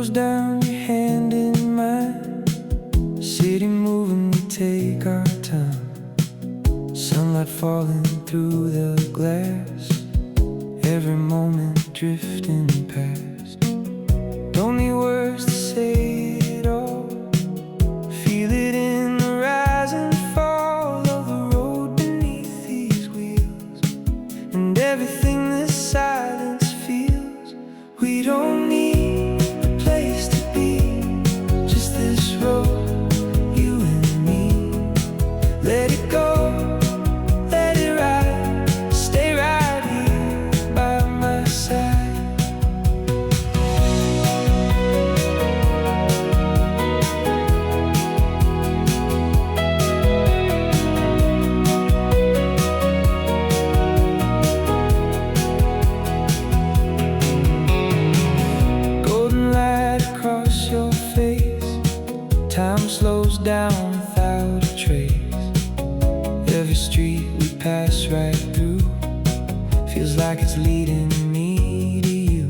goes down, your hand in mine. City moving, we take our time. Sunlight falling through the glass, every moment drifting past. Don't need words to say it all. Feel it in the rise and fall of the road beneath these wheels. And everything this silence feels. We don't need a place to be, just this road, you and me. Let it go, let it ride, stay right here by my side. Time slows down without a trace. Every street we pass right through feels like it's leading me to you.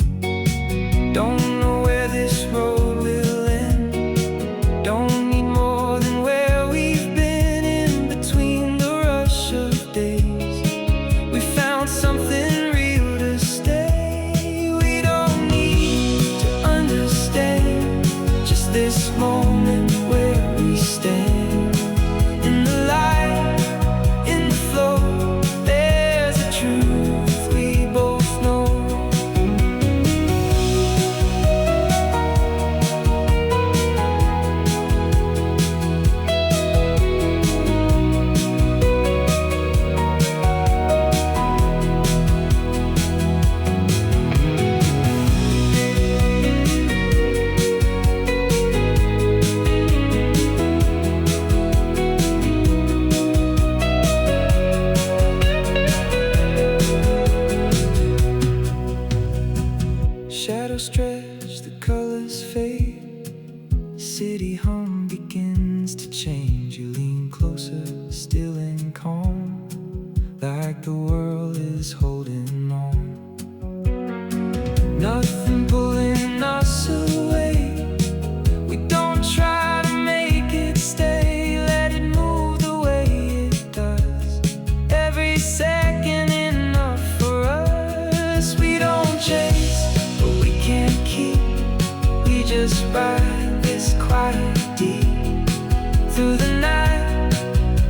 Don't know where this road will end. Don't need more than where we've been. In between the rush of days, we found something real to stay. We don't need to understand, just this moment where we stand. In the light, in the flow, there's a truth we both know. Shadows stretch, the colors fade. City hum begins to change. You lean closer, still and calm, like the world is holding on. Nothing pulling us away. We don't try to make it stay. Let it move the way it does. Every second enough for us. We don't chase, can't keep. We just ride this quiet deep through the night,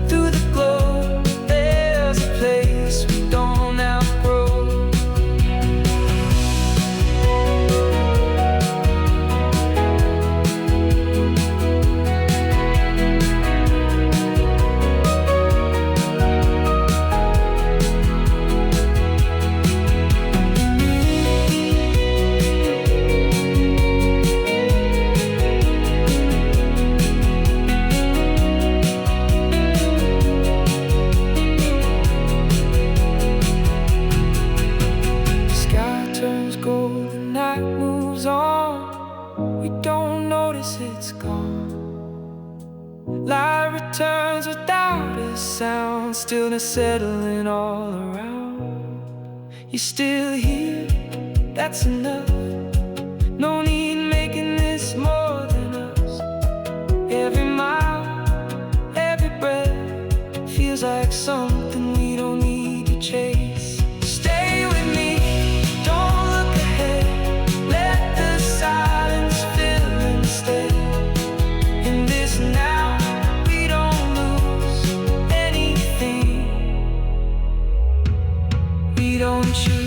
through the glow. There's a place we don't outgrow. We don't notice it's gone. Light returns without a sound. Stillness settling all around. You're still here, that's enough. No need making this more than us. Every mile, every breath feels like something we don't need to chase. Stay with me, don't look ahead. Let the silence fill and stay. In this now, we don't lose anything. We don't choose.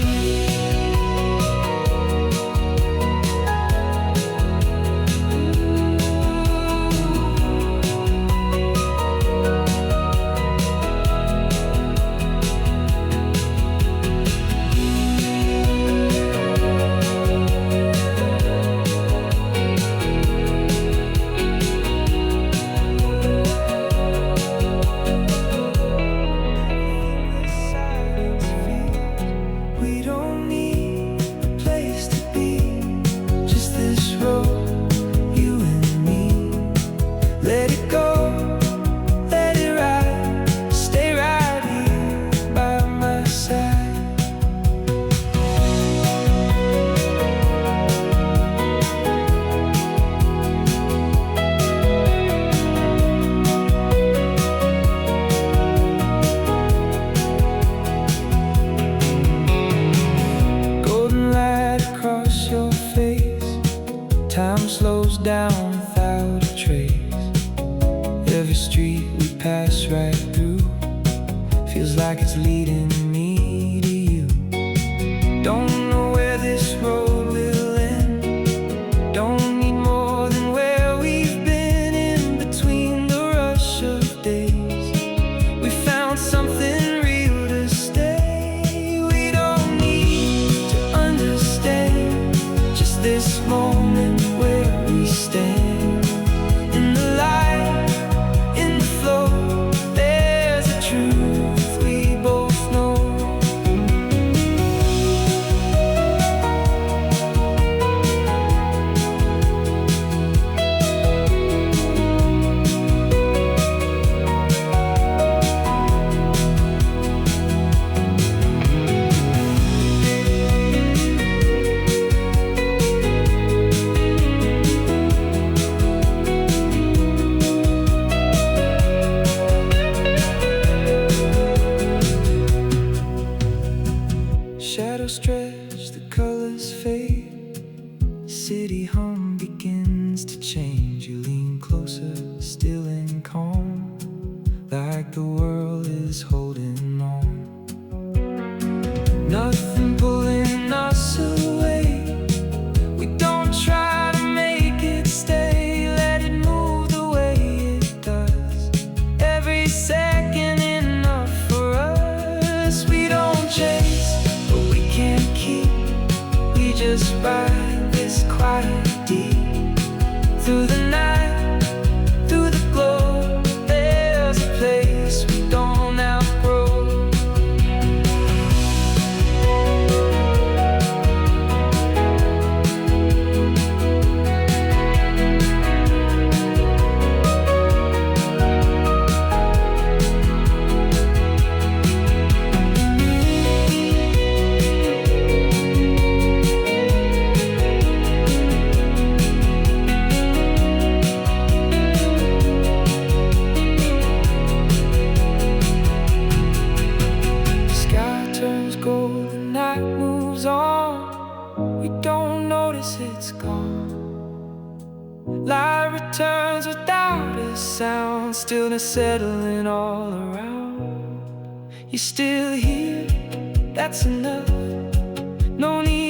moment where we stand. In the light, in the flow, there's a truth we both know. Shadows stretch, the colors fade. City hum begins to change. You lean closer, still and calm, like the world is holding on. Nothing pulling us away. We don't try to make it stay. Let it move the way it does. Every second enough for us. We don't chase, can't keep. We just ride this quiet deep. Through the night, through the glow, there's a place we don't outgrow. Gold, the night moves on. We don't notice it's gone. Light returns without a sound. Stillness settling all around. You're still here, that's enough. No need